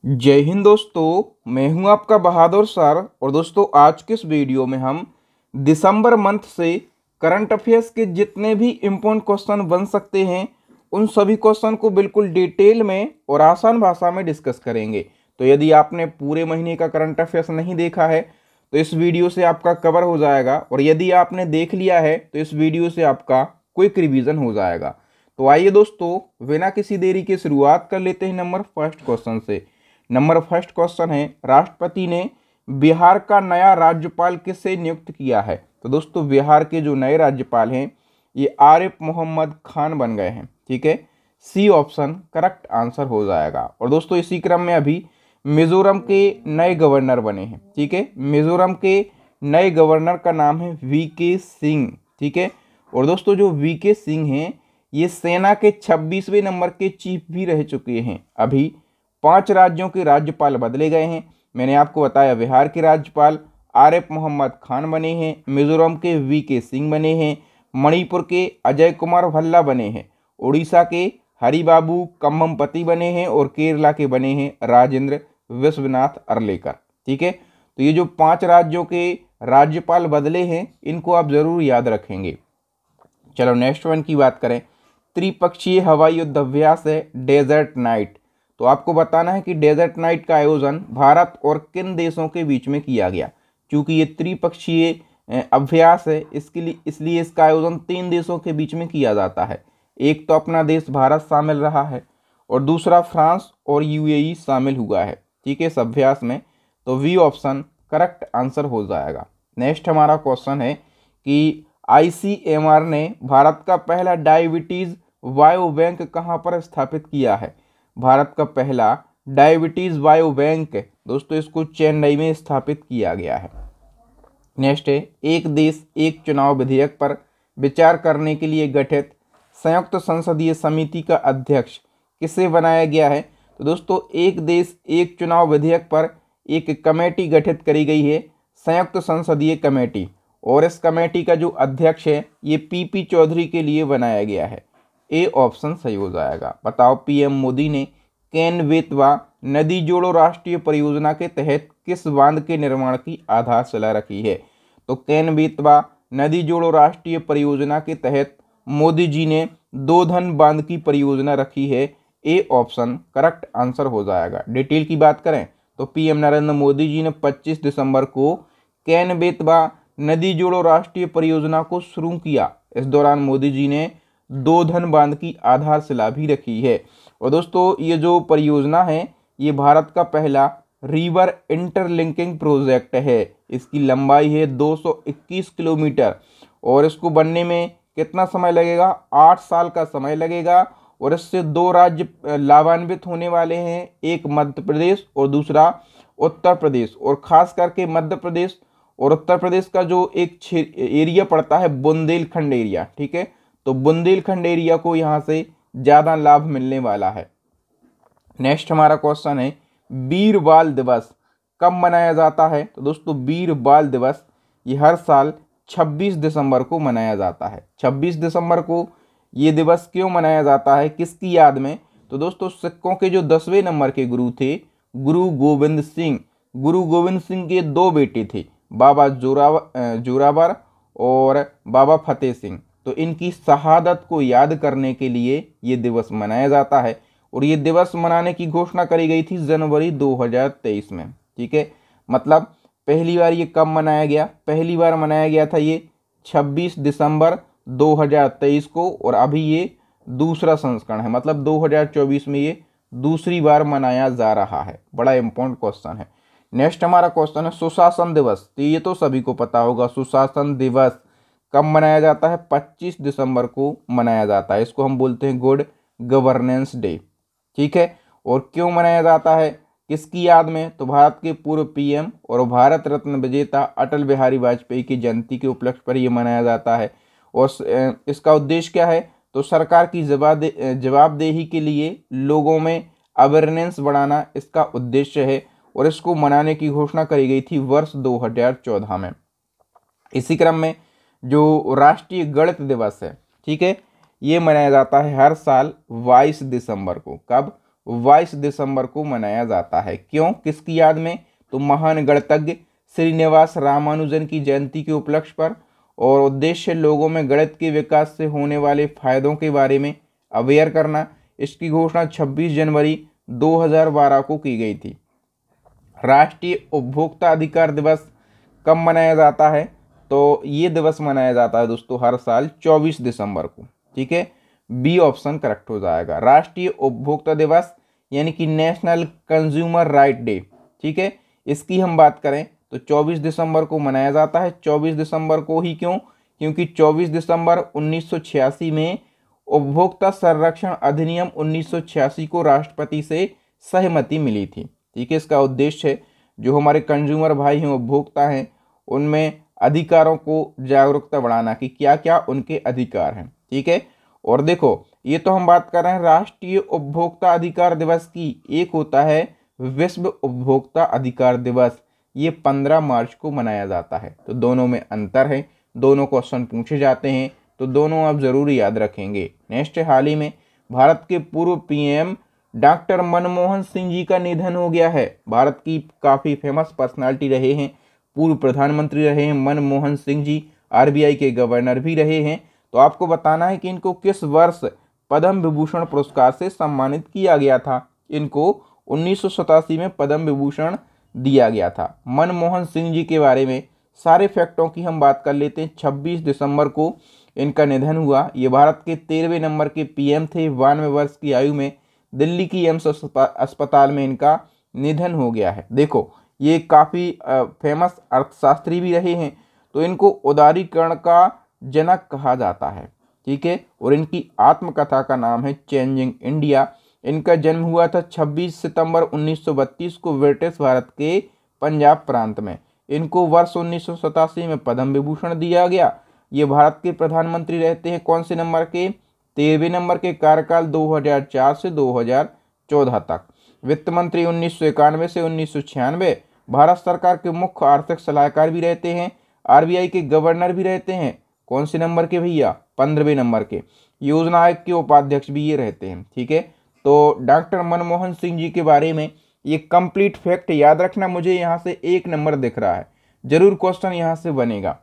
जय हिंद दोस्तों, मैं हूं आपका बहादुर सर। और दोस्तों, आज के इस वीडियो में हम दिसंबर मंथ से करंट अफेयर्स के जितने भी इम्पोर्टेंट क्वेश्चन बन सकते हैं उन सभी क्वेश्चन को बिल्कुल डिटेल में और आसान भाषा में डिस्कस करेंगे। तो यदि आपने पूरे महीने का करंट अफेयर्स नहीं देखा है तो इस वीडियो से आपका कवर हो जाएगा, और यदि आपने देख लिया है तो इस वीडियो से आपका क्विक रिवीजन हो जाएगा। तो आइए दोस्तों, बिना किसी देरी के शुरुआत कर लेते हैं नंबर फर्स्ट क्वेश्चन से। नंबर फर्स्ट क्वेश्चन है, राष्ट्रपति ने बिहार का नया राज्यपाल किसे नियुक्त किया है? तो दोस्तों, बिहार के जो नए राज्यपाल हैं ये आरिफ मोहम्मद खान बन गए हैं। ठीक है, सी ऑप्शन करेक्ट आंसर हो जाएगा। और दोस्तों, इसी क्रम में अभी मिजोरम के नए गवर्नर बने हैं। ठीक है, मिजोरम के नए गवर्नर का नाम है वीके सिंह। ठीक है, और दोस्तों जो वीके सिंह हैं ये सेना के 26वें नंबर के चीफ भी रह चुके हैं। अभी 5 राज्यों के राज्यपाल बदले गए हैं। मैंने आपको बताया, बिहार के राज्यपाल आरिफ मोहम्मद खान बने हैं, मिजोरम के वीके सिंह बने हैं, मणिपुर के अजय कुमार भल्ला बने हैं, उड़ीसा के हरिबाबू कम्मपति बने हैं, और केरला के बने हैं राजेंद्र विश्वनाथ अर्लेकर। ठीक है, तो ये जो 5 राज्यों के राज्यपाल बदले हैं इनको आप जरूर याद रखेंगे। चलो नेक्स्ट वन की बात करें। त्रिपक्षीय हवाई युद्ध अभ्यास है डेजर्ट नाइट। तो आपको बताना है कि डेजर्ट नाइट का आयोजन भारत और किन देशों के बीच में किया गया। क्योंकि ये त्रिपक्षीय अभ्यास है, इसलिए इसका आयोजन 3 देशों के बीच में किया जाता है। एक तो अपना देश भारत शामिल रहा है, और दूसरा फ्रांस और यूएई शामिल हुआ है। ठीक है, इस अभ्यास में। तो वी ऑप्शन करेक्ट आंसर हो जाएगा। नेक्स्ट हमारा क्वेश्चन है कि आईसीएमआर ने भारत का पहला डायबिटीज बायो बैंक कहाँ पर स्थापित किया है? भारत का पहला डायबिटीज बायो बैंक दोस्तों इसको चेन्नई में स्थापित किया गया है। नेक्स्ट है, एक देश एक चुनाव विधेयक पर विचार करने के लिए गठित संयुक्त संसदीय समिति का अध्यक्ष किसे बनाया गया है? तो दोस्तों, एक देश एक चुनाव विधेयक पर एक कमेटी गठित करी गई है, संयुक्त संसदीय कमेटी, और इस कमेटी का जो अध्यक्ष है ये पीपी चौधरी के लिए बनाया गया है। ए ऑप्शन सही हो जाएगा। बताओ, पीएम मोदी ने केन बेतवा नदी जोड़ो राष्ट्रीय परियोजना के तहत किस बांध के निर्माण की आधारशिला रखी है? तो केन बेतवा नदी जोड़ो राष्ट्रीय परियोजना के तहत मोदी जी ने दोधन बांध की परियोजना रखी है। ए ऑप्शन करेक्ट आंसर हो जाएगा। डिटेल की बात करें तो पीएम नरेंद्र मोदी जी ने 25 दिसंबर को केन बेतवा नदी जोड़ो राष्ट्रीय परियोजना को शुरू किया। इस दौरान मोदी जी ने दोधन बांध की आधारशिला भी रखी है। और दोस्तों, ये जो परियोजना है ये भारत का पहला रिवर इंटरलिंकिंग प्रोजेक्ट है। इसकी लंबाई है 221 किलोमीटर, और इसको बनने में कितना समय लगेगा? 8 साल का समय लगेगा। और इससे 2 राज्य लाभान्वित होने वाले हैं, एक मध्य प्रदेश और दूसरा उत्तर प्रदेश। और खास करके मध्य प्रदेश और उत्तर प्रदेश का जो एक एरिया पड़ता है बुंदेलखंड एरिया। ठीक है, तो बुंदेलखंड एरिया को यहाँ से ज़्यादा लाभ मिलने वाला है। नेक्स्ट हमारा क्वेश्चन है, वीर बाल दिवस कब मनाया जाता है? तो दोस्तों, वीर बाल दिवस ये हर साल 26 दिसंबर को मनाया जाता है। 26 दिसंबर को ये दिवस क्यों मनाया जाता है, किसकी याद में? तो दोस्तों, सिखों के जो 10वें नंबर के गुरु थे गुरु गोविंद सिंह, गुरु गोविंद सिंह के 2 बेटे थे, बाबा जोरावर और बाबा फतेह सिंह। तो इनकी शहादत को याद करने के लिए ये दिवस मनाया जाता है, और ये दिवस मनाने की घोषणा करी गई थी जनवरी 2023 में। ठीक है, मतलब पहली बार ये कब मनाया गया? पहली बार मनाया गया था ये 26 दिसंबर 2023 को, और अभी ये दूसरा संस्करण है, मतलब 2024 में ये दूसरी बार मनाया जा रहा है। बड़ा इंपॉर्टेंट क्वेश्चन है। नेक्स्ट हमारा क्वेश्चन है, सुशासन दिवस। तो ये तो सभी को पता होगा, सुशासन दिवस कब मनाया जाता है? 25 दिसंबर को मनाया जाता है। इसको हम बोलते हैं गुड गवर्नेंस डे। ठीक है, और क्यों मनाया जाता है, किसकी याद में? तो भारत के पूर्व पीएम और भारत रत्न विजेता अटल बिहारी वाजपेयी की जयंती के उपलक्ष्य पर यह मनाया जाता है। और इसका उद्देश्य क्या है? तो सरकार की जवाबदेही के लिए लोगों में अवेयरनेस बढ़ाना इसका उद्देश्य है, और इसको मनाने की घोषणा करी गई थी वर्ष 2014 में। इसी क्रम में जो राष्ट्रीय गणित दिवस है, ठीक है, ये मनाया जाता है हर साल 22 दिसंबर को। कब? 22 दिसंबर को मनाया जाता है। क्यों, किसकी याद में? तो महान गणितज्ञ श्रीनिवास रामानुजन की जयंती के उपलक्ष्य पर। और उद्देश्य लोगों में गणित के विकास से होने वाले फायदों के बारे में अवेयर करना। इसकी घोषणा 26 जनवरी 2012 को की गई थी। राष्ट्रीय उपभोक्ता अधिकार दिवस कब मनाया जाता है? तो ये दिवस मनाया जाता है दोस्तों हर साल 24 दिसंबर को। ठीक है, बी ऑप्शन करेक्ट हो जाएगा। राष्ट्रीय उपभोक्ता दिवस यानी कि नेशनल कंज्यूमर राइट डे। ठीक है, इसकी हम बात करें तो 24 दिसंबर को मनाया जाता है। 24 दिसंबर को ही क्यों? क्योंकि 24 दिसंबर 1986 में उपभोक्ता संरक्षण अधिनियम 1986 को राष्ट्रपति से सहमति मिली थी। ठीक है, इसका उद्देश्य है जो हमारे कंज्यूमर भाई हैं, उपभोक्ता हैं, उनमें अधिकारों को जागरूकता बढ़ाना कि क्या क्या उनके अधिकार हैं। ठीक है, और देखो ये तो हम बात कर रहे हैं राष्ट्रीय उपभोक्ता अधिकार दिवस की। एक होता है विश्व उपभोक्ता अधिकार दिवस, ये 15 मार्च को मनाया जाता है। तो दोनों में अंतर है, दोनों क्वेश्चन पूछे जाते हैं तो दोनों आप जरूर याद रखेंगे। नेक्स्ट, हाल ही में भारत के पूर्व पीएम डॉक्टर मनमोहन सिंह जी का निधन हो गया है। भारत की काफ़ी फेमस पर्सनालिटी रहे हैं, पूर्व प्रधानमंत्री रहे हैं मनमोहन सिंह जी, आरबीआई के गवर्नर भी रहे हैं। तो आपको बताना है कि इनको किस वर्ष पद्म विभूषण पुरस्कार से सम्मानित किया गया था। इनको 1987 में पद्म विभूषण दिया गया था। मनमोहन सिंह जी के बारे में सारे फैक्टों की हम बात कर लेते हैं। 26 दिसंबर को इनका निधन हुआ। ये भारत के 13वें नंबर के पीएम थे। 92 वर्ष की आयु में दिल्ली की एम्स अस्पताल में इनका निधन हो गया है। देखो ये काफ़ी फेमस अर्थशास्त्री भी रहे हैं, तो इनको उदारीकरण का जनक कहा जाता है। ठीक है, और इनकी आत्मकथा का नाम है चेंजिंग इंडिया। इनका जन्म हुआ था 26 सितंबर 1932 को ब्रिटिश भारत के पंजाब प्रांत में। इनको वर्ष 1987 में पद्म विभूषण दिया गया। ये भारत के प्रधानमंत्री रहते हैं कौन से नंबर के? 13वें नंबर के। कार्यकाल 2004 से 2014 तक। वित्त मंत्री 1991 से 1996। भारत सरकार के मुख्य आर्थिक सलाहकार भी रहते हैं। आरबीआई के गवर्नर भी रहते हैं कौन से नंबर के भैया? 15वें नंबर के। योजना आयोग के उपाध्यक्ष भी ये रहते हैं। ठीक है, तो डॉक्टर मनमोहन सिंह जी के बारे में ये कंप्लीट फैक्ट याद रखना। मुझे यहाँ से 1 नंबर दिख रहा है, जरूर क्वेश्चन यहाँ से बनेगा।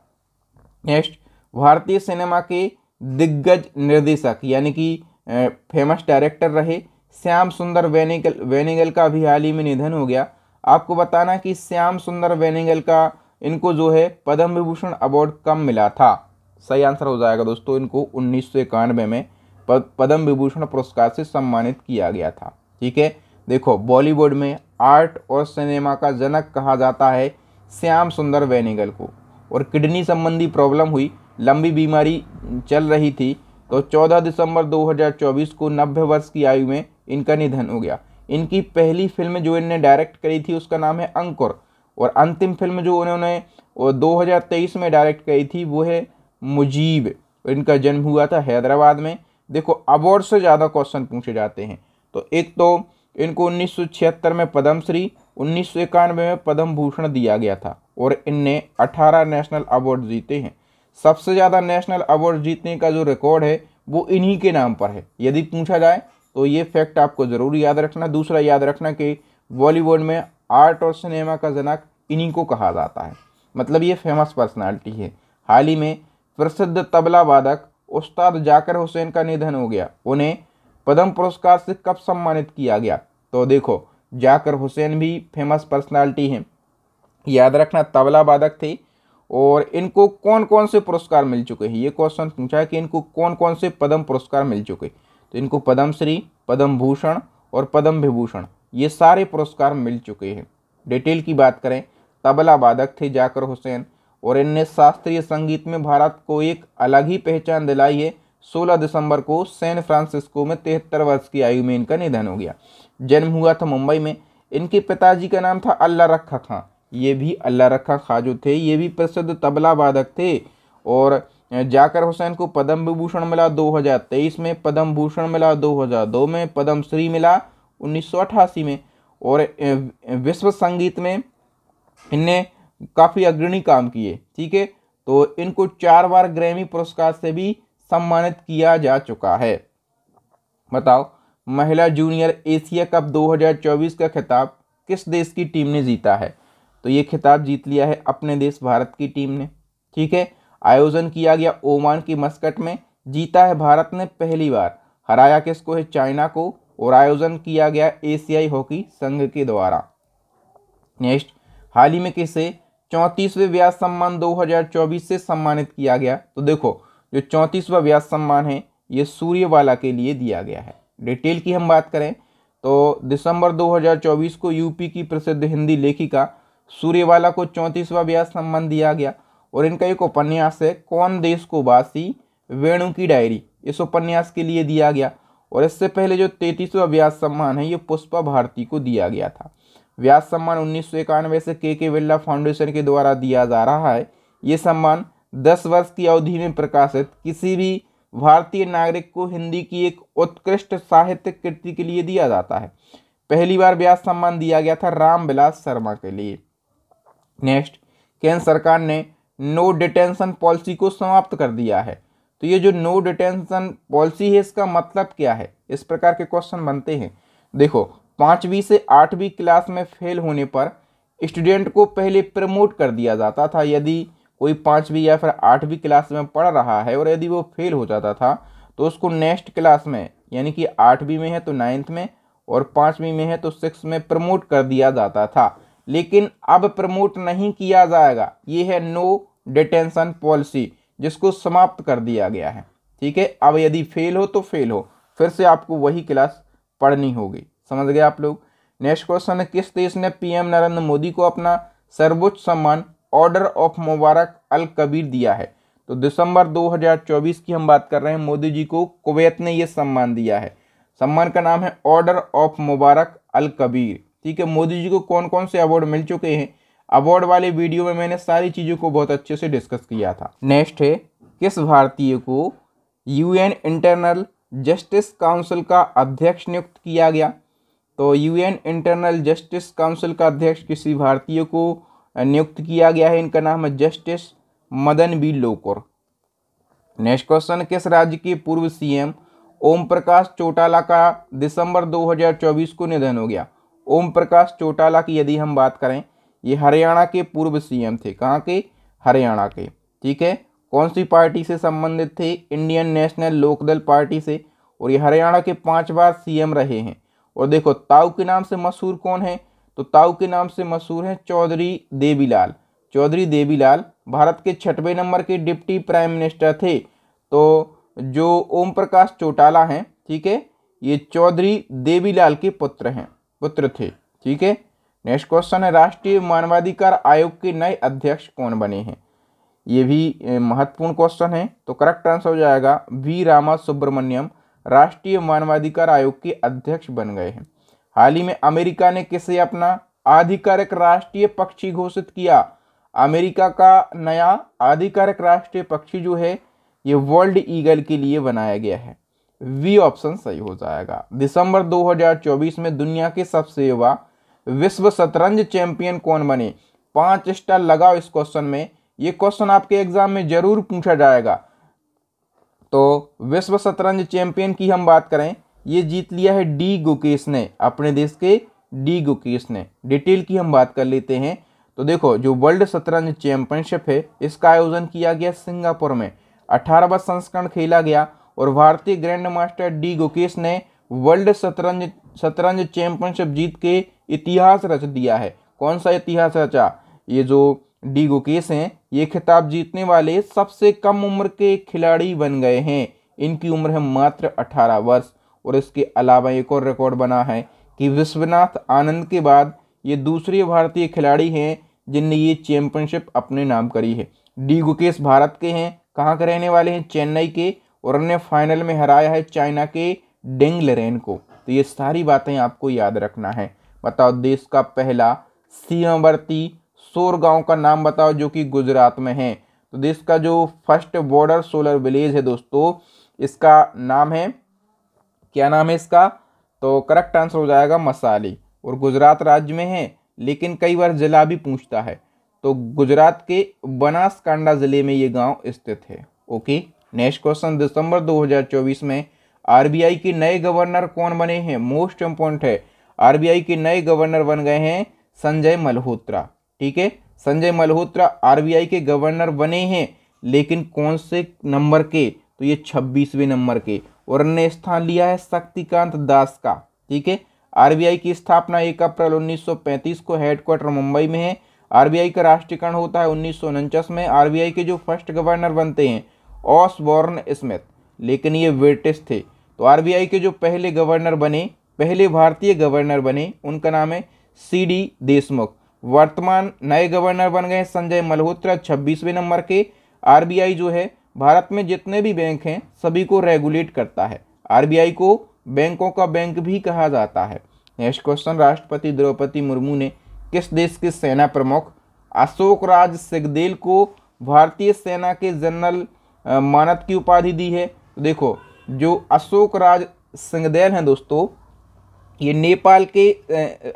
नेक्स्ट, भारतीय सिनेमा के दिग्गज निर्देशक यानी कि फेमस डायरेक्टर रहे श्याम सुंदर बेनेगल का भी हाल ही में निधन हो गया। आपको बताना कि श्याम सुंदर बेनेगल का इनको जो है पद्म विभूषण अवार्ड कब मिला था? सही आंसर हो जाएगा दोस्तों, इनको 1991 में पद्म विभूषण पुरस्कार से सम्मानित किया गया था। ठीक है, देखो बॉलीवुड में आर्ट और सिनेमा का जनक कहा जाता है श्याम सुंदर बेनेगल को। और किडनी संबंधी प्रॉब्लम हुई, लंबी बीमारी चल रही थी, तो 14 दिसंबर 2024 को 90 वर्ष की आयु में इनका निधन हो गया। इनकी पहली फिल्म जो इन्होंने डायरेक्ट करी थी उसका नाम है अंकुर, और अंतिम फिल्म जो उन्होंने 2023 में डायरेक्ट करी थी वो है मुजीब। इनका जन्म हुआ था हैदराबाद में। देखो अवार्ड से ज़्यादा क्वेश्चन पूछे जाते हैं, तो एक तो इनको 1976 में पद्मश्री, 1991 में पद्म भूषण दिया गया था, और इनने 18 नेशनल अवार्ड जीते हैं। सबसे ज़्यादा नेशनल अवार्ड जीतने का जो रिकॉर्ड है वो इन्हीं के नाम पर है। यदि पूछा जाए तो ये फैक्ट आपको ज़रूर याद रखना। दूसरा याद रखना कि बॉलीवुड में आर्ट और सिनेमा का जनक इन्हीं को कहा जाता है, मतलब ये फेमस पर्सनालिटी है। हाल ही में प्रसिद्ध तबला वादक उस्ताद जाकिर हुसैन का निधन हो गया। उन्हें पद्म पुरस्कार से कब सम्मानित किया गया? तो देखो जाकिर हुसैन भी फेमस पर्सनालिटी हैं, याद रखना तबला वादक थे। और इनको कौन कौन से पुरस्कार मिल चुके हैं, ये क्वेश्चन पूछा है कि इनको कौन कौन से पद्म पुरस्कार मिल चुके। तो इनको पद्मश्री, पद्म भूषण और पद्म विभूषण ये सारे पुरस्कार मिल चुके हैं। डिटेल की बात करें, तबला वादक थे जाकिर हुसैन, और इनने शास्त्रीय संगीत में भारत को एक अलग ही पहचान दिलाई है। 16 दिसंबर को सैन फ्रांसिस्को में 73 वर्ष की आयु में इनका निधन हो गया। जन्म हुआ था मुंबई में। इनके पिताजी का नाम था अल्लाह रखा खां। ये भी अल्लाह रखा खां जो थे ये भी प्रसिद्ध तबला वादक थे। और जाकिर हुसैन को पद्म विभूषण मिला 2023 में, पद्म भूषण मिला 2002 में, पद्मश्री मिला 1988 में। और विश्व संगीत में इनने काफ़ी अग्रणी काम किए। ठीक है, तो इनको 4 बार ग्रैमी पुरस्कार से भी सम्मानित किया जा चुका है। बताओ महिला जूनियर एशिया कप 2024 का खिताब किस देश की टीम ने जीता है? तो ये खिताब जीत लिया है अपने देश भारत की टीम ने। ठीक है, आयोजन किया गया ओमान की मस्कट में, जीता है भारत ने पहली बार, हराया किसको है? चाइना को, और आयोजन किया गया एशियाई हॉकी संघ के द्वारा। नेक्स्ट, हाल ही में किसे 34वें व्यास सम्मान 2024 से सम्मानित किया गया? तो देखो, जो 34वां व्यास सम्मान है ये सूर्यवाला के लिए दिया गया है। डिटेल की हम बात करें तो दिसंबर 2024 को यूपी की प्रसिद्ध हिंदी लेखिका सूर्यवाला को 34वां व्यास सम्मान दिया गया, और इनका एक उपन्यास है कौन देश को वासी, वेणु की डायरी, इस उपन्यास के लिए दिया गया। और इससे पहले जो 33वां व्यास सम्मान है ये पुष्पा भारती को दिया गया था। व्यास सम्मान 1991 से के बिरला फाउंडेशन के द्वारा दिया जा रहा है। ये सम्मान 10 वर्ष की अवधि में प्रकाशित किसी भी भारतीय नागरिक को हिंदी की एक उत्कृष्ट साहित्यिक कृति के लिए दिया जाता है। पहली बार व्यास सम्मान दिया गया था रामविलास शर्मा के लिए। नेक्स्ट, केंद्र सरकार ने नो डिटेंशन पॉलिसी को समाप्त कर दिया है। तो ये जो नो डिटेंशन पॉलिसी है इसका मतलब क्या है? इस प्रकार के क्वेश्चन बनते हैं। देखो, 5वीं से 8वीं क्लास में फेल होने पर स्टूडेंट को पहले प्रमोट कर दिया जाता था। यदि कोई 5वीं या फिर 8वीं क्लास में पढ़ रहा है और यदि वो फेल हो जाता था तो उसको नेक्स्ट क्लास में, यानी कि 8वीं में है तो 9th में, और 5वीं में है तो 6th में प्रमोट कर दिया जाता था। लेकिन अब प्रमोट नहीं किया जाएगा। ये है नो डिटेंशन पॉलिसी, जिसको समाप्त कर दिया गया है। ठीक है, अब यदि फेल हो तो फेल हो, फिर से आपको वही क्लास पढ़नी होगी। समझ गए आप लोग? नेक्स्ट क्वेश्चन है, किस देश ने पीएम नरेंद्र मोदी को अपना सर्वोच्च सम्मान ऑर्डर ऑफ मुबारक अल कबीर दिया है? तो दिसंबर 2024 की हम बात कर रहे हैं। मोदी जी को कुवैत ने यह सम्मान दिया है। सम्मान का नाम है ऑर्डर ऑफ मुबारक अल कबीर। ठीक है, मोदी जी को कौन कौन से अवार्ड मिल चुके हैं? अवार्ड वाले वीडियो में मैंने सारी चीज़ों को बहुत अच्छे से डिस्कस किया था। नेक्स्ट है, किस भारतीय को यूएन इंटरनल जस्टिस काउंसिल का अध्यक्ष नियुक्त किया गया? तो यूएन इंटरनल जस्टिस काउंसिल का अध्यक्ष किसी भारतीय को नियुक्त किया गया है। इनका नाम है justice Madan B Lokur. Next question, किस राज्य के पूर्व सीएम ओम प्रकाश चौटाला का दिसंबर 2024 को निधन हो गया? ओम प्रकाश चौटाला की यदि हम बात करें, ये हरियाणा के पूर्व सीएम थे। कहाँ के? हरियाणा के। ठीक है, कौन सी पार्टी से संबंधित थे? इंडियन नेशनल लोकदल पार्टी से, और ये हरियाणा के 5 बार सीएम रहे हैं। और देखो, ताऊ के नाम से मशहूर कौन है? तो ताऊ के नाम से मशहूर हैं चौधरी देवीलाल। चौधरी देवीलाल भारत के 6वें नंबर के डिप्टी प्राइम मिनिस्टर थे। तो जो ओम प्रकाश चौटाला हैं, ठीक है, ये चौधरी देवीलाल के पुत्र थे। ठीक है, नेक्स्ट क्वेश्चन है, राष्ट्रीय मानवाधिकार आयोग के नए अध्यक्ष कौन बने हैं? ये भी महत्वपूर्ण क्वेश्चन है। तो करेक्ट आंसर हो जाएगा वी रामा सुब्रमण्यम राष्ट्रीय मानवाधिकार आयोग के अध्यक्ष बन गए हैं। हाल ही में अमेरिका ने किसे अपना आधिकारिक राष्ट्रीय पक्षी घोषित किया? अमेरिका का नया आधिकारिक राष्ट्रीय पक्षी जो है ये वर्ल्ड ईगल के लिए बनाया गया है। वी ऑप्शन सही हो जाएगा। दिसंबर 2024 में दुनिया के सबसे युवा विश्व शतरंज चैंपियन कौन बने? 5 स्टार लगाओ इस क्वेश्चन में। ये क्वेश्चन आपके एग्जाम में जरूर पूछा जाएगा। तो विश्व शतरंज चैंपियन की हम बात करें, ये जीत लिया है डी गुकेश ने, अपने देश के डी गुकेश ने। डिटेल की हम बात कर लेते हैं। तो देखो, जो वर्ल्ड शतरंज चैंपियनशिप है इसका आयोजन किया गया सिंगापुर में। 18वां संस्करण खेला गया और भारतीय ग्रैंड मास्टर डी गुकेश ने वर्ल्ड शतरंज चैंपियनशिप जीत के इतिहास रच दिया है। कौन सा इतिहास रचा? ये जो डी गुकेश हैं ये खिताब जीतने वाले सबसे कम उम्र के खिलाड़ी बन गए हैं। इनकी उम्र है मात्र 18 वर्ष। और इसके अलावा एक और रिकॉर्ड बना है कि विश्वनाथ आनंद के बाद ये दूसरे भारतीय खिलाड़ी हैं जिनने ये चैंपियनशिप अपने नाम करी है। डी गुकेश भारत के हैं। कहाँ के रहने वाले हैं? चेन्नई के। और उन्होंने फाइनल में हराया है चाइना के डेंग लेरेन को। तो ये सारी बातें आपको याद रखना है। बताओ, देश का पहला सीमावर्ती सोर गांव का नाम बताओ जो कि गुजरात में है। तो देश का जो फर्स्ट बॉर्डर सोलर विलेज है दोस्तों, इसका नाम है, क्या नाम है इसका? तो करेक्ट आंसर हो जाएगा मसाली। और गुजरात राज्य में है, लेकिन कई बार जिला भी पूछता है। तो गुजरात के बनासकांडा जिले में ये गांव स्थित है। ओके, नेक्स्ट क्वेश्चन, दिसंबर 2024 में आरबीआई के नए गवर्नर कौन बने हैं, मोस्ट इंपॉर्टेंट है, आरबीआई के नए गवर्नर बन गए हैं संजय मल्होत्रा। ठीक है, संजय मल्होत्रा आरबीआई के गवर्नर बने हैं, लेकिन कौन से नंबर के, तो ये 26वें नंबर के, और ने स्थान लिया है शक्तिकांत दास का। ठीक है, आरबीआई की स्थापना 1 अप्रैल 1935 को, हेडक्वार्टर मुंबई में है। आरबीआई का राष्ट्रीयकरण होता है 1949 में। आरबीआई के जो फर्स्ट गवर्नर बनते हैं ऑसबॉर्न स्मिथ, लेकिन ये ब्रिटिश थे। तो आरबीआई के जो पहले गवर्नर बने, पहले भारतीय गवर्नर बने, उनका नाम है सीडी देशमुख। वर्तमान नए गवर्नर बन गए संजय मल्होत्रा 26वें नंबर के। आरबीआई जो है भारत में जितने भी बैंक हैं सभी को रेगुलेट करता है। आरबीआई को बैंकों का बैंक भी कहा जाता है। नेक्स्ट क्वेश्चन, राष्ट्रपति द्रौपदी मुर्मू ने किस देश के सेना प्रमुख अशोक राज सिंगदेल को भारतीय सेना के जनरल मानद की उपाधि दी है? तो देखो, जो अशोक राज सिंगदेल हैं दोस्तों, ये नेपाल के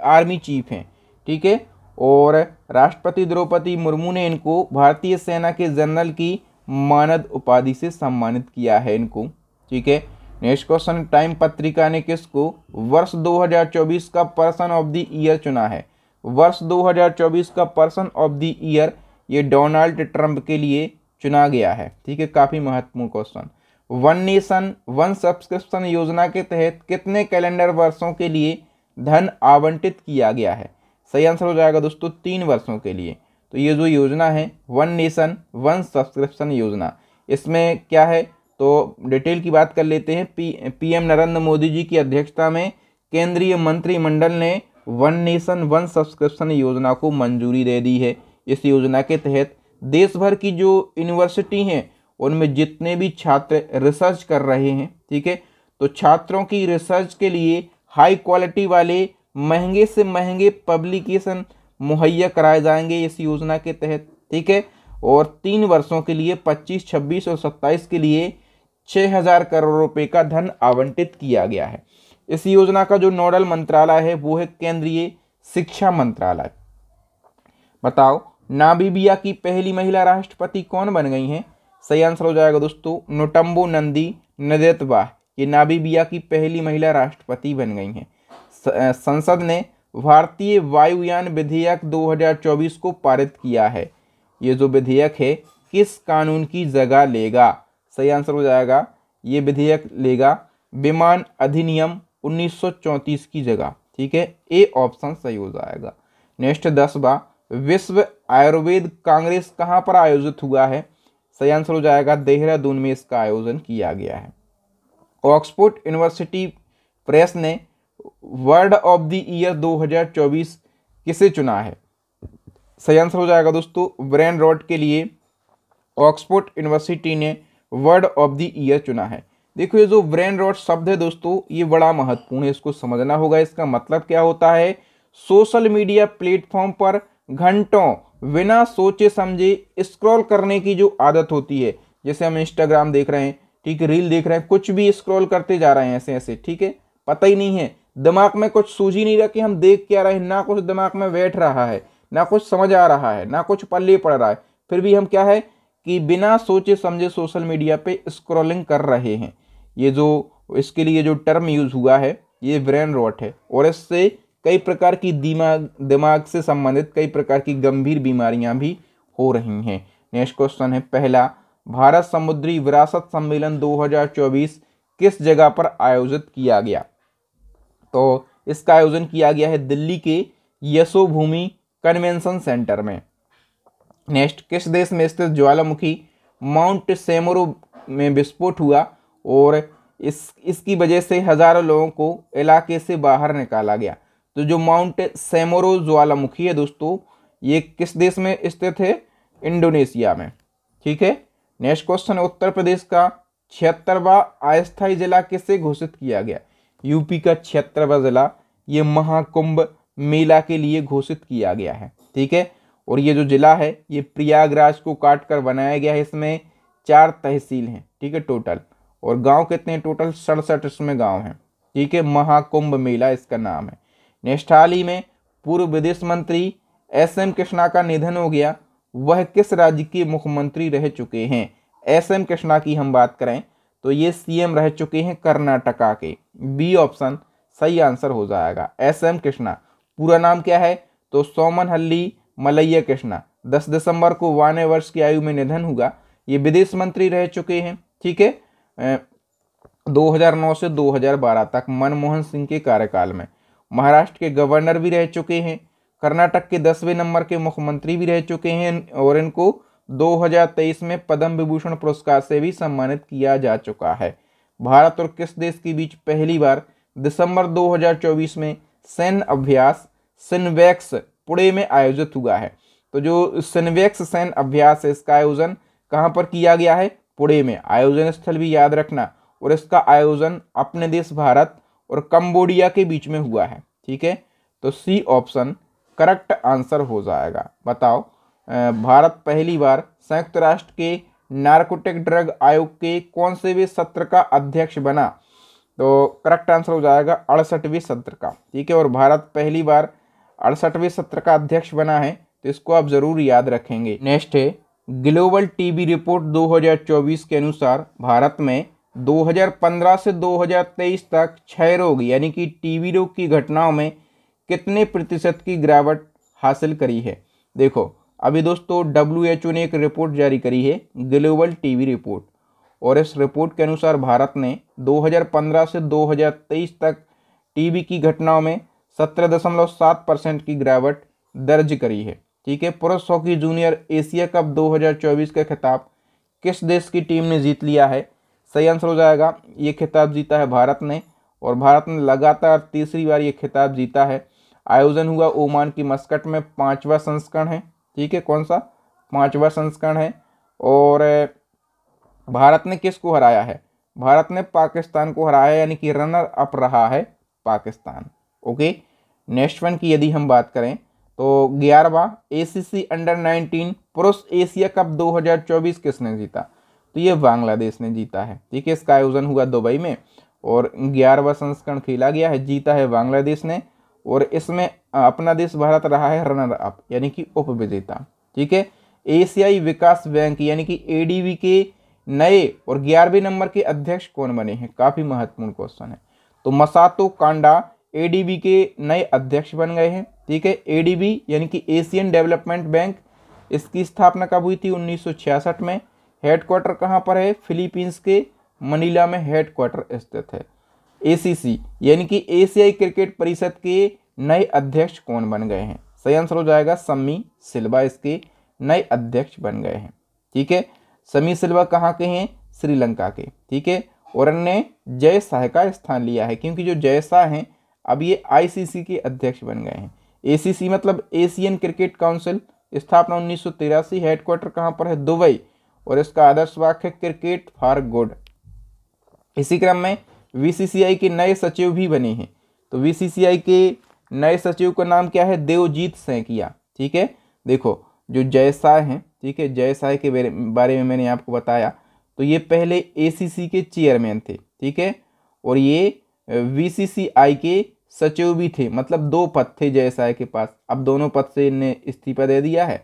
आर्मी चीफ हैं। ठीक है, और राष्ट्रपति द्रौपदी मुर्मू ने इनको भारतीय सेना के जनरल की मानद उपाधि से सम्मानित किया है इनको। ठीक है, नेक्स्ट क्वेश्चन, टाइम पत्रिका ने किसको वर्ष 2024 का पर्सन ऑफ द ईयर चुना है? वर्ष 2024 का पर्सन ऑफ द ईयर ये डोनाल्ड ट्रंप के लिए चुना गया है। ठीक है, काफ़ी महत्वपूर्ण question. One nation one subscription योजना के तहत कितने कैलेंडर वर्षों के लिए धन आवंटित किया गया है? सही आंसर हो जाएगा दोस्तों 3 वर्षों के लिए। तो ये जो योजना है वन नेशन वन सब्सक्रिप्शन योजना, इसमें क्या है तो डिटेल की बात कर लेते हैं। पीएम नरेंद्र मोदी जी की अध्यक्षता में केंद्रीय मंत्रिमंडल ने वन नेशन वन सब्सक्रिप्शन योजना को मंजूरी दे दी है। इस योजना के तहत देश भर की जो यूनिवर्सिटी हैं उनमें जितने भी छात्र रिसर्च कर रहे हैं, ठीक है, तो छात्रों की रिसर्च के लिए हाई क्वालिटी वाले महंगे से महंगे पब्लिकेशन मुहैया कराए जाएंगे इस योजना के तहत। ठीक है, और 3 वर्षों के लिए 25, 26 और 27 के लिए 6000 करोड़ रुपए का धन आवंटित किया गया है। इस योजना का जो नोडल मंत्रालय है वो है केंद्रीय शिक्षा मंत्रालय। बताओ, नामीबिया की पहली महिला राष्ट्रपति कौन बन गई हैं? सही आंसर हो जाएगा दोस्तों नेटुम्बो नंदी नदेतवा। ये नामीबिया की पहली महिला राष्ट्रपति बन गई हैं। संसद ने भारतीय वायुयान विधेयक 2024 को पारित किया है। ये जो विधेयक है किस कानून की जगह लेगा? सही आंसर हो जाएगा ये विधेयक लेगा विमान अधिनियम 1934 की जगह। ठीक है, ए ऑप्शन सही हो जाएगा। नेक्स्ट 10वां, विश्व आयुर्वेद कांग्रेस कहाँ पर आयोजित हुआ है? सही आंसर हो जाएगा देहरादून में इसका आयोजन किया गया है। ऑक्सफोर्ड यूनिवर्सिटी प्रेस ने वर्ड ऑफ द ईयर 2024 किसे चुना है? सही आंसर हो जाएगा दोस्तों ब्रेन रॉट के लिए ऑक्सफोर्ड यूनिवर्सिटी ने वर्ड ऑफ द ईयर चुना है। देखो, ये जो ब्रेन रॉट शब्द है दोस्तों ये बड़ा महत्वपूर्ण है, इसको समझना होगा। इसका मतलब क्या होता है? सोशल मीडिया प्लेटफॉर्म पर घंटों बिना सोचे समझे स्क्रॉल करने की जो आदत होती है, जैसे हम इंस्टाग्राम देख रहे हैं, ठीक है, रील देख रहे हैं, कुछ भी स्क्रॉल करते जा रहे हैं ऐसे ऐसे, ठीक है, पता ही नहीं है, दिमाग में कुछ सूझ ही नहीं रहा कि हम देख क्या रहे हैं, ना कुछ दिमाग में बैठ रहा है, ना कुछ समझ आ रहा है, ना कुछ पल्ले पड़ रहा है, फिर भी हम क्या है कि बिना सोचे समझे सोशल मीडिया पे स्क्रॉलिंग कर रहे हैं। ये जो इसके लिए जो टर्म यूज हुआ है ये ब्रेन रॉट है, और इससे कई प्रकार की दिमाग से संबंधित कई प्रकार की गंभीर बीमारियां भी हो रही हैं। नेक्स्ट क्वेश्चन है पहला, भारत समुद्री विरासत सम्मेलन 2024 किस जगह पर आयोजित किया गया? तो इसका आयोजन किया गया है दिल्ली के यशोभूमि कन्वेंशन सेंटर में। नेक्स्ट, किस देश में स्थित ज्वालामुखी माउंट सेमोरो में विस्फोट हुआ और इसकी वजह से हजारों लोगों को इलाके से बाहर निकाला गया? तो जो माउंट सेमोरो ज्वालामुखी है दोस्तों ये किस देश में स्थित है? इंडोनेशिया में। ठीक है, नेक्स्ट क्वेश्चन, उत्तर प्रदेश का 76वां अस्थायी जिला किसे घोषित किया गया? यूपी का 76वां जिला ये महाकुंभ मेला के लिए घोषित किया गया है। ठीक है, और ये जो जिला है ये प्रयागराज को काट कर बनाया गया है। इसमें 4 तहसील हैं, ठीक है, टोटल, और गांव कितने टोटल 67 इसमें गांव हैं। ठीक है, महाकुंभ मेला इसका नाम है। नेक्स्ट, हाल ही में पूर्व विदेश मंत्री एस.एम. कृष्णा का निधन हो गया, वह किस राज्य के मुख्यमंत्री रह चुके हैं? एस.एम. कृष्णा की हम बात करें तो ये सीएम रह चुके हैं कर्नाटका के। बी ऑप्शन सही आंसर हो जाएगा। एस.एम. कृष्णा, पूरा नाम क्या है? तो सोमनहल्ली मलैया कृष्णा। 10 दिसंबर को 92 वर्ष की आयु में निधन हुआ। ये विदेश मंत्री रह चुके हैं, ठीक है, 2009 से 2012 तक मनमोहन सिंह के कार्यकाल में। महाराष्ट्र के गवर्नर भी रह चुके हैं, कर्नाटक के 10वें नंबर के मुख्यमंत्री भी रह चुके हैं और इनको 2023 में पद्म विभूषण पुरस्कार से भी सम्मानित किया जा चुका है। भारत और किस देश के बीच पहली बार दिसंबर 2024 में सैन्य अभ्यास सिन्वेक्स पुणे में आयोजित हुआ है? तो जो सिन्वेक्स सैन्य अभ्यास है, इसका आयोजन कहाँ पर किया गया है? पुणे में। आयोजन स्थल भी याद रखना, और इसका आयोजन अपने देश भारत और कंबोडिया के बीच में हुआ है, ठीक है। तो सी ऑप्शन करेक्ट आंसर हो जाएगा। बताओ, भारत पहली बार संयुक्त राष्ट्र के नारकोटिक ड्रग आयोग के कौन से भी सत्र का अध्यक्ष बना? तो करेक्ट आंसर हो जाएगा 68वें सत्र का, ठीक है। और भारत पहली बार 68वें सत्र का अध्यक्ष बना है, तो इसको आप जरूर याद रखेंगे। नेक्स्ट है ग्लोबल टीबी रिपोर्ट 2024 के अनुसार भारत में 2015 से 2023 तक क्षय रोग यानी कि टीबी रोग की घटनाओं में कितने प्रतिशत की गिरावट हासिल करी है? देखो, अभी दोस्तों WHO ने एक रिपोर्ट जारी करी है, ग्लोबल टीबी रिपोर्ट, और इस रिपोर्ट के अनुसार भारत ने 2015 से 2023 तक टीबी की घटनाओं में 17.7% की गिरावट दर्ज करी है, ठीक है। पुरुष हॉकी जूनियर एशिया कप 2024 का खिताब किस देश की टीम ने जीत लिया है? सही आंसर हो जाएगा, ये खिताब जीता है भारत ने, और भारत ने लगातार तीसरी बार ये खिताब जीता है। आयोजन हुआ ओमान की मस्कट में, 5वां संस्करण है, ठीक है। कौन सा? 5वां संस्करण है। और भारत ने किसको हराया है? भारत ने पाकिस्तान को हराया, यानी कि रनर अप रहा है पाकिस्तान। ओके, नेक्स्ट वन की यदि हम बात करें तो 11वां ACC अंडर 19 पुरुष एशिया कप 2024 किसने जीता? तो ये बांग्लादेश ने जीता है, ठीक है। इसका आयोजन हुआ दुबई में और 11वां संस्करण खेला गया है, जीता है बांग्लादेश ने, और इसमें अपना देश भारत रहा है रनर अप यानी कि उप विजेता, ठीक है। एशियाई विकास बैंक यानी कि ADB के नए और 11वें नंबर के अध्यक्ष कौन बने हैं? काफी महत्वपूर्ण क्वेश्चन है। तो मसातो कांडा ADB के नए अध्यक्ष बन गए हैं, ठीक है। ADB यानी कि एशियन डेवलपमेंट बैंक, इसकी स्थापना कब हुई थी? 1966 में। हेडक्वार्टर कहाँ पर है? फिलीपींस के मनीला में हेडक्वार्टर स्थित है। ACC यानी कि एशियाई क्रिकेट परिषद के नए अध्यक्ष कौन बन गए हैं? सही आंसर हो जाएगा सम्मी सिल्वा, इसके नए अध्यक्ष बन गए हैं, ठीक है। सम्मी सिल्वा कहाँ के हैं? श्रीलंका के, ठीक है। और इन्होंने जय शाह का स्थान लिया है, क्योंकि जो जय शाह हैं अब ये ICC के अध्यक्ष बन गए हैं। ACC मतलब एशियन क्रिकेट काउंसिल, स्थापना 1983, हेडक्वार्टर कहाँ पर है? दुबई, और इसका आदर्श वाक्य क्रिकेट फॉर गुड। इसी क्रम में VCCI के नए सचिव भी बने हैं। तो VCCI के नए सचिव का नाम क्या है? देवजीत सैकिया, ठीक है। देखो, जो जय शाह हैं, ठीक है, जय शाह के बारे में मैंने आपको बताया, तो ये पहले ACC के चेयरमैन थे, ठीक है, और ये VCCI के सचिव भी थे, मतलब 2 पद थे जय शाह के पास। अब दोनों पद से इन्हें इस्तीफा दे दिया है,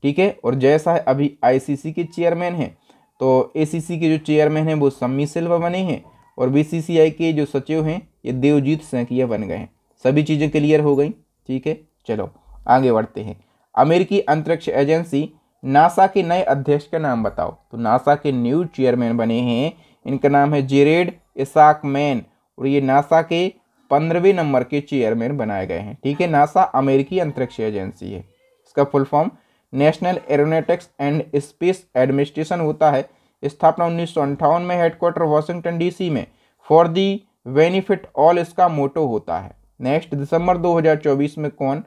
ठीक है। और जय शाह अभी ICC के चेयरमैन हैं। तो ACC के जो चेयरमैन हैं वो सम्मी सिल्वा बने हैं, और VCCI के जो सचिव हैं ये देवजीत सैकिया बन गए हैं। सभी चीज़ें क्लियर हो गई, ठीक है। चलो आगे बढ़ते हैं। अमेरिकी अंतरिक्ष एजेंसी नासा के नए अध्यक्ष का नाम बताओ। तो नासा के न्यू चेयरमैन बने हैं, इनका नाम है जेरेड इसाक मैन, और ये नासा के 15वें नंबर के चेयरमैन बनाए गए हैं, ठीक है। नासा अमेरिकी अंतरिक्ष एजेंसी है, इसका full form national aeronautics and space administration होता है। स्थापना 1958 में, हेडक्वार्टर वाशिंगटन DC में। फॉर दी बेनिफिट ऑल इसका मोटो होता है। नेक्स्ट, दिसंबर 2024 में कौन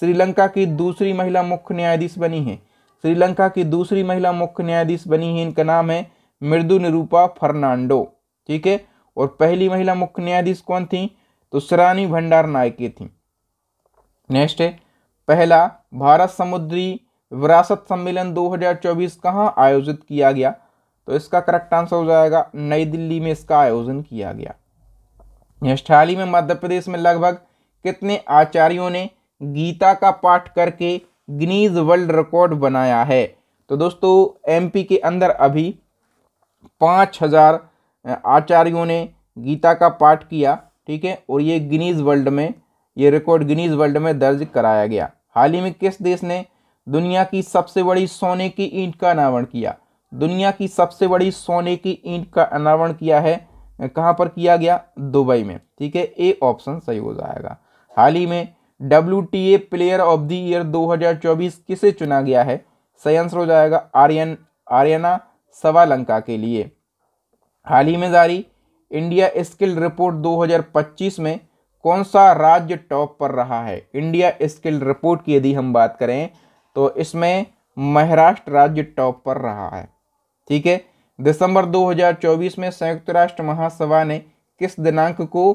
श्रीलंका की दूसरी महिला मुख्य न्यायाधीश बनी है? श्रीलंका की दूसरी महिला मुख्य न्यायाधीश बनी है, इनका नाम है मृदु निरूपा फर्नांडो, ठीक है। और पहली महिला मुख्य न्यायाधीश कौन थी? तो सरानी भंडार नायके थी। नेक्स्ट है, पहला भारत समुद्री विरासत सम्मेलन 2024 कहाँ आयोजित किया गया? तो इसका करेक्ट आंसर हो जाएगा नई दिल्ली में इसका आयोजन किया गया। नेक्स्ट, हाल ही में मध्य प्रदेश में लगभग कितने आचार्यों ने गीता का पाठ करके गिनीज वर्ल्ड रिकॉर्ड बनाया है? तो दोस्तों MP के अंदर अभी 5000 आचार्यों ने गीता का पाठ किया, ठीक है, और ये रिकॉर्ड गिनीज वर्ल्ड में दर्ज कराया गया। हाल ही में किस देश ने दुनिया की सबसे बड़ी सोने की ईंट का अनावरण किया? दुनिया की सबसे बड़ी सोने की ईंट का अनावरण किया है, कहाँ पर किया गया? दुबई में, ठीक है, ए ऑप्शन सही हो जाएगा। हाल ही में WTA player of the year 2024 किसे चुना गया है? सही आंसर हो जाएगा आर्यना सवालंका के लिए। हाल ही में जारी इंडिया स्किल रिपोर्ट 2025 में कौन सा राज्य टॉप पर रहा है? इंडिया स्किल रिपोर्ट की यदि हम बात करें तो इसमें महाराष्ट्र राज्य टॉप पर रहा है, ठीक है। दिसंबर 2024 में संयुक्त राष्ट्र महासभा ने किस दिनांक को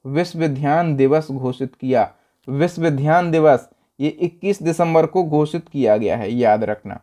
विश्व विज्ञान दिवस घोषित किया? विश्व विज्ञान दिवस ये 21 दिसंबर को घोषित किया गया है, याद रखना।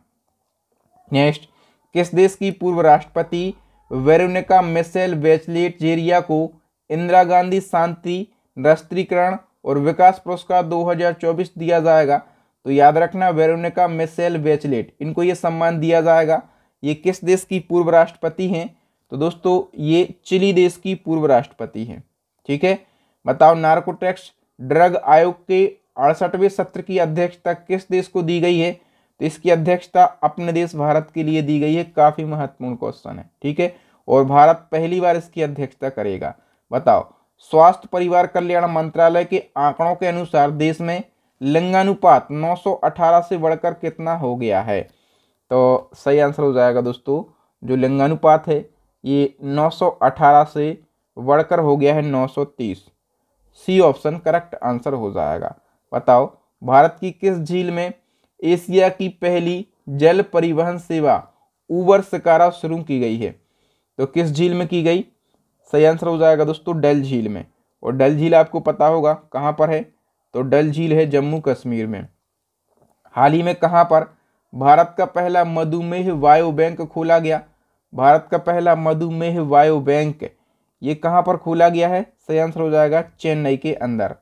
नेक्स्ट, किस देश की पूर्व राष्ट्रपति वेरोनिका मिशेल बैचलेट जेरिया को इंदिरा गांधी शांति राष्ट्रीयकरण और विकास पुरस्कार 2024 दिया जाएगा? तो याद रखना, वेरोनिका मिशेल बैचलेट, इनको ये सम्मान दिया जाएगा। ये किस देश की पूर्व राष्ट्रपति हैं? तो दोस्तों ये चिली देश की पूर्व राष्ट्रपति हैं, ठीक है। बताओ, नार्कोटिक्स ड्रग आयोग के 68वें सत्र की अध्यक्षता किस देश को दी गई है? तो इसकी अध्यक्षता अपने देश भारत के लिए दी गई है। काफी महत्वपूर्ण क्वेश्चन है, ठीक है, और भारत पहली बार इसकी अध्यक्षता करेगा। बताओ, स्वास्थ्य परिवार कल्याण मंत्रालय के आंकड़ों के अनुसार देश में लिंगानुपात 918 से बढ़कर कितना हो गया है? तो सही आंसर हो जाएगा दोस्तों, जो लिंगानुपात है ये 918 से बढ़कर हो गया है 930। सी ऑप्शन करेक्ट आंसर हो जाएगा। बताओ, भारत की किस झील में एशिया की पहली जल परिवहन सेवा उबर शिकारा शुरू की गई है? तो किस झील में की गई? सही आंसर हो जाएगा दोस्तों डल झील में। और डल झील आपको पता होगा कहाँ पर है? तो डल झील है जम्मू कश्मीर में। हाल ही में कहाँ पर भारत का पहला मधुमेह वायु बैंक खोला गया? भारत का पहला मधुमेह वायु बैंक ये कहाँ पर खोला गया है? सही आंसर हो जाएगा चेन्नई के अंदर।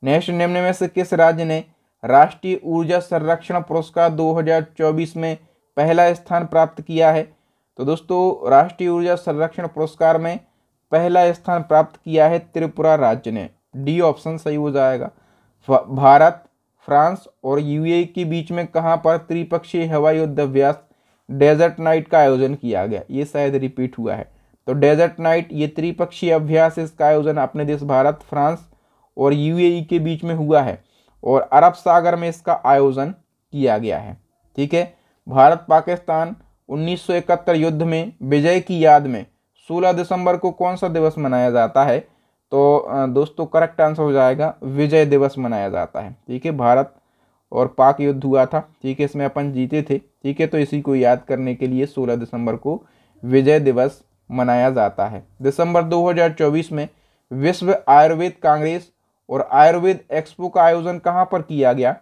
नेक्स्ट, निम्न में से किस राज्य ने राष्ट्रीय ऊर्जा संरक्षण पुरस्कार 2024 में पहला स्थान प्राप्त किया है? तो दोस्तों राष्ट्रीय ऊर्जा संरक्षण पुरस्कार में पहला स्थान प्राप्त किया है त्रिपुरा राज्य ने। डी ऑप्शन सही हो जाएगा। भारत, फ्रांस और यूएई के बीच में कहां पर त्रिपक्षीय हवाई युद्ध अभ्यास डेजर्ट नाइट का आयोजन किया गया? ये शायद रिपीट हुआ है। तो डेजर्ट नाइट ये त्रिपक्षीय अभ्यास, इसका आयोजन अपने देश भारत, फ्रांस और यूएई के बीच में हुआ है और अरब सागर में इसका आयोजन किया गया है, ठीक है। भारत पाकिस्तान 1971 युद्ध में विजय की याद में 16 दिसंबर को कौन सा दिवस मनाया जाता है? तो दोस्तों करेक्ट आंसर हो जाएगा विजय दिवस मनाया जाता है, ठीक है। भारत और पाक युद्ध हुआ था, ठीक है, इसमें अपन जीते थे, ठीक है, तो इसी को याद करने के लिए 16 दिसंबर को विजय दिवस मनाया जाता है। दिसंबर 2024 में विश्व आयुर्वेद कांग्रेस और आयुर्वेद एक्सपो का आयोजन कहाँ पर किया गया?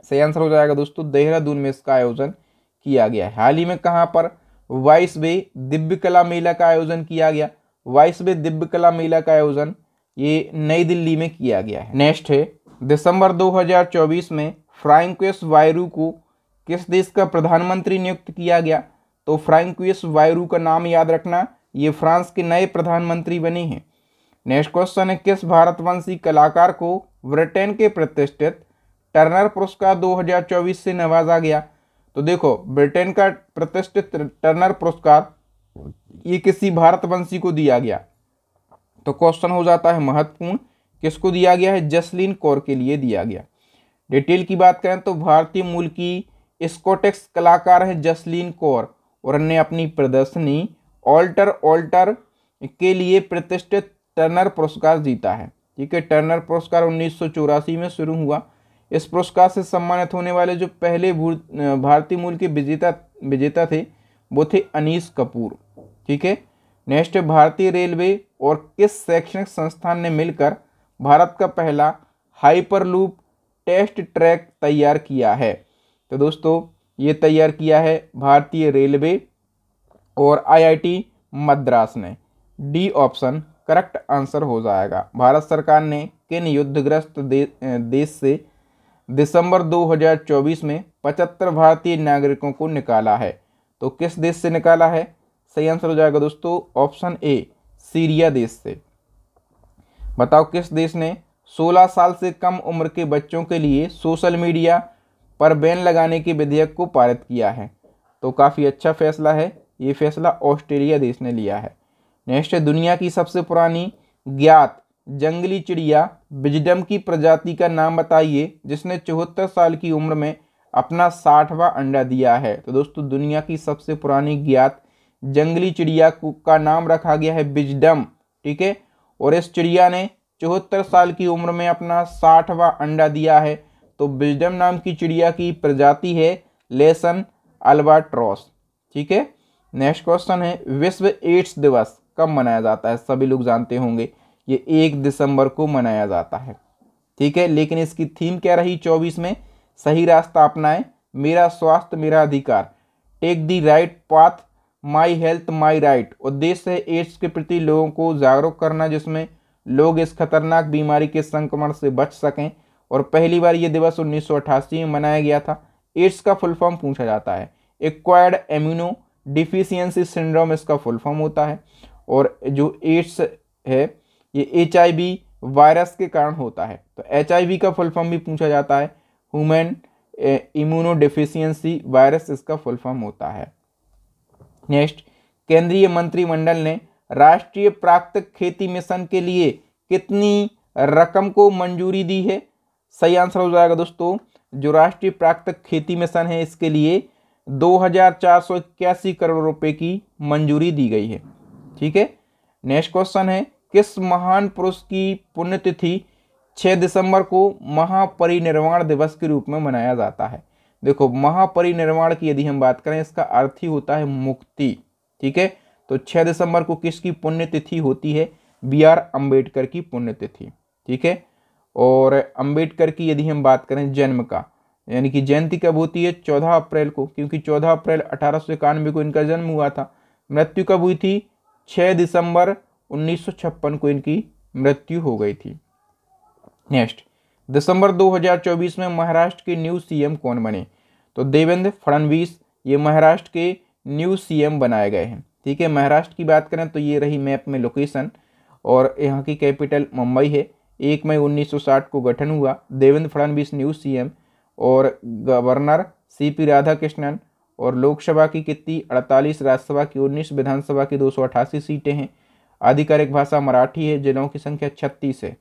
सही आंसर हो जाएगा दोस्तों देहरादून में इसका आयोजन किया गया है। हाल ही में कहाँ पर 22वें दिव्य कला मेला का आयोजन किया गया? 22वें दिव्य कला मेला का आयोजन ये नई दिल्ली में किया गया है। नेक्स्ट है, दिसंबर 2024 में फ्रांकोइस बायरू को किस देश का प्रधानमंत्री नियुक्त किया गया? तो फ्रांकोइस बायरू का नाम याद रखना, ये फ्रांस के नए प्रधानमंत्री बने हैं। नेक्स्ट क्वेश्चन है, किस भारतवंशी कलाकार को ब्रिटेन के प्रतिष्ठित टर्नर पुरस्कार 2024 से नवाजा गया? तो देखो, ब्रिटेन का प्रतिष्ठित टर्नर पुरस्कार ये किसी भारतवंशी को दिया गया, तो क्वेश्चन हो जाता है महत्वपूर्ण, किसको दिया गया है? जसलीन कौर के लिए दिया गया। डिटेल की बात करें तो भारतीय मूल की स्कॉटिश कलाकार है जसलीन कौर और ने अपनी प्रदर्शनी ऑल्टर के लिए प्रतिष्ठित टर्नर पुरस्कार जीता है, ठीक है। टर्नर पुरस्कार 1984 में शुरू हुआ। इस पुरस्कार से सम्मानित होने वाले जो पहले भारतीय मूल के विजेता थे वो थे अनीस कपूर, ठीक है। नेक्स्ट, भारतीय रेलवे और किस शैक्षणिक संस्थान ने मिलकर भारत का पहला हाइपरलूप टेस्ट ट्रैक तैयार किया है? तो दोस्तों ये तैयार किया है भारतीय रेलवे और आईआईटी मद्रास ने। डी ऑप्शन करेक्ट आंसर हो जाएगा। भारत सरकार ने किन युद्धग्रस्त देश से दिसंबर 2024 में 75 भारतीय नागरिकों को निकाला है? तो किस देश से निकाला है? सही आंसर हो जाएगा दोस्तों ऑप्शन ए सीरिया देश से। बताओ किस देश ने 16 साल से कम उम्र के बच्चों के लिए सोशल मीडिया पर बैन लगाने के विधेयक को पारित किया है। तो काफ़ी अच्छा फैसला है, ये फैसला ऑस्ट्रेलिया देश ने लिया है। नेक्स्ट है, दुनिया की सबसे पुरानी ज्ञात जंगली चिड़िया विजडम की प्रजाति का नाम बताइए जिसने 74 साल की उम्र में अपना 60वां अंडा दिया है। तो दोस्तों दुनिया की सबसे पुरानी ज्ञात जंगली चिड़िया का नाम रखा गया है विजडम, ठीक है। और इस चिड़िया ने 74 साल की उम्र में अपना 60वां अंडा दिया है। तो विजडम नाम की चिड़िया की प्रजाति है लेसन अल्बाट्रॉस, ठीक है। नेक्स्ट क्वेश्चन है, विश्व एड्स दिवस कब मनाया जाता है? सभी लोग जानते होंगे ये 1 दिसंबर को मनाया जाता है, ठीक है। लेकिन इसकी थीम क्या रही 24 में? सही रास्ता अपनाएं, मेरा स्वास्थ्य मेरा अधिकार, take the right path, my health my right. उद्देश्य है एड्स के प्रति लोगों को जागरूक करना जिसमें लोग इस खतरनाक बीमारी के संक्रमण से बच सकें। और पहली बार ये दिवस 1988 में मनाया गया था। एड्स का फुल फॉर्म पूछा जाता है, एक्वायर्ड इम्यूनो डिफिशियंसी सिंड्रोम इसका फुल फॉर्म होता है। और जो एड्स है ये HIV वायरस के कारण होता है। तो HIV का फुल फॉर्म भी पूछा जाता है, ह्यूमन इम्यूनो डिफिशियंसी वायरस इसका फुल फॉर्म होता है। नेक्स्ट, केंद्रीय मंत्रिमंडल ने राष्ट्रीय प्राकृतिक खेती मिशन के लिए कितनी रकम को मंजूरी दी है? सही आंसर हो जाएगा दोस्तों, जो राष्ट्रीय प्राकृतिक खेती मिशन है इसके लिए 2481 करोड़ रुपए की मंजूरी दी गई है, ठीक है। नेक्स्ट क्वेश्चन है, किस महान पुरुष की पुण्यतिथि 6 दिसंबर को महापरिनिर्वाण दिवस के रूप में मनाया जाता है? देखो महापरिनिर्वाण की यदि हम बात करें इसका अर्थ ही होता है मुक्ति, ठीक है। तो 6 दिसंबर को किसकी पुण्यतिथि होती है? BR अम्बेडकर की पुण्यतिथि, ठीक है। और अम्बेडकर की यदि हम बात करें जन्म का, यानी कि जयंती कब होती है? 14 अप्रैल को, क्योंकि 14 अप्रैल 1891 को इनका जन्म हुआ था। मृत्यु कब हुई थी? 6 दिसंबर 1956 को इनकी मृत्यु हो गई थी। नेक्स्ट, दिसंबर 2024 में महाराष्ट्र के न्यू CM कौन बने? तो देवेंद्र फडणवीस ये महाराष्ट्र के न्यू CM बनाए गए हैं, ठीक है। महाराष्ट्र की बात करें तो ये रही मैप में लोकेशन और यहाँ की कैपिटल मुंबई है। 1 मई 1960 को गठन हुआ। देवेंद्र फडणवीस न्यू CM और गवर्नर CP राधाकृष्णन। और लोकसभा की कितनी? 48, राज्यसभा की 19, विधानसभा की 288 सीटें हैं। आधिकारिक भाषा मराठी है। जिलों की संख्या 36 है,